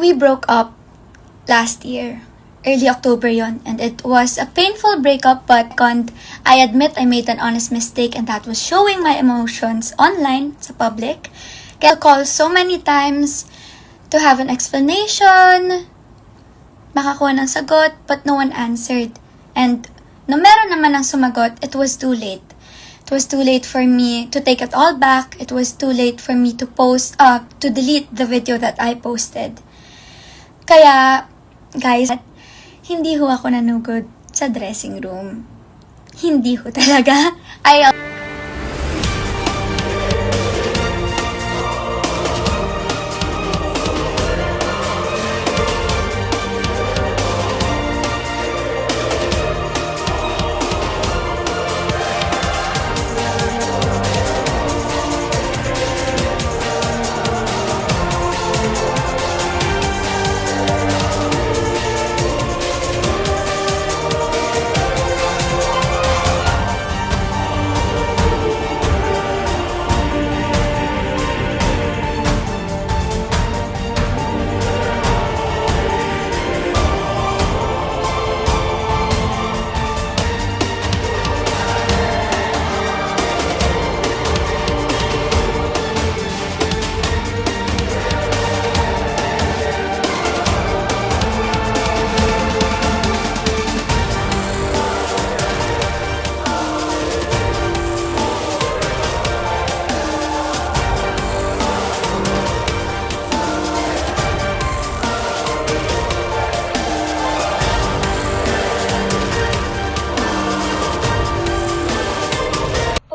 We broke up last year. Early October yon, and it was a painful breakup, but I admit I made an honest mistake, and that was showing my emotions online, sa public. Kaya I called so many times to have an explanation, makakuha ng sagot, but no one answered. And no meron naman ang sumagot, it was too late. It was too late for me to take it all back. It was too late for me to to delete the video that I posted. Kaya, guys, hindi ho ako nanugod sa dressing room. Hindi ho talaga.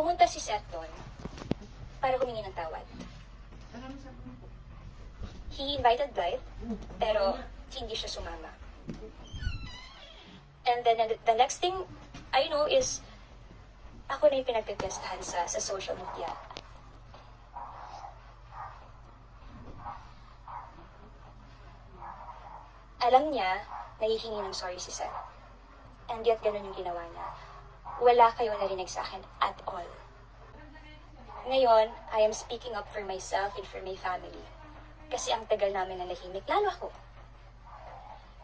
Pumunta si Seth doon para humingi ng tawad. He invited Blythe, pero hindi siya sumama. And then the next thing I know is ako na yung pinagpipiestahan sa social media. Alam niya, nahihingi ng sorry si Seth. And yet, ganun yung ginawa niya. Wala kayong narinig sa akin at all. Ngayon, I am speaking up for myself and for my family. Kasi ang tagal namin na nahimik, lalo ako.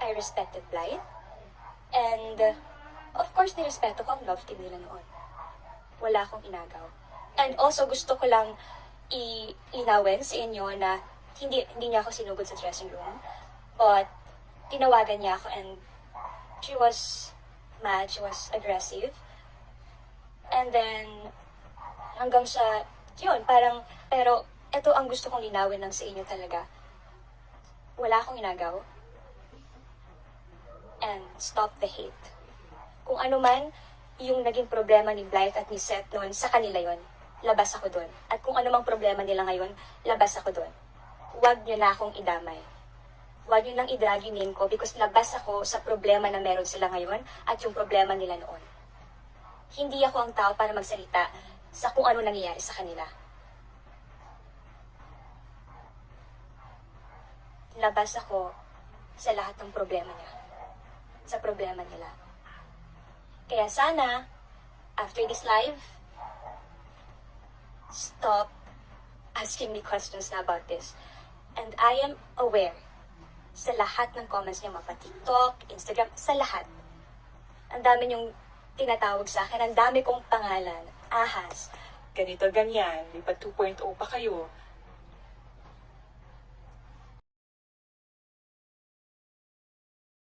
I respected Blythe. And, of course, nirespeto ko ang love team nila noon. Wala akong inagaw. And also, gusto ko lang ilinawin sa inyo na hindi niya ako sinugod sa dressing room. But, tinawagan niya ako and she was mad, she was aggressive. And then, hanggang sa, yun, parang, pero, ito ang gusto kong linawin lang sa inyo talaga. Wala akong inagaw. And stop the hate. Kung ano man, yung naging problema ni Blythe at ni Seth noon, sa kanila yon, labas ako doon. At kung ano mang problema nila ngayon, labas ako doon. Huwag niyo na akong idamay. Huwag niyo lang i-drag yung name ko because labas ako sa problema na meron sila ngayon at yung problema nila noon. Hindi ako ang tao para magsalita sa kung ano nangyayari sa kanila. Labas ako sa lahat ng problema niya. Sa problema nila. Kaya sana, after this live, stop asking me questions na about this. And I am aware sa lahat ng comments niya, mapa-TikTok, Instagram, sa lahat. Ang dami niyong tinatawag sa akin, ang dami kong pangalan, ahas. Ganito, ganyan, lipat 2.0 pa kayo.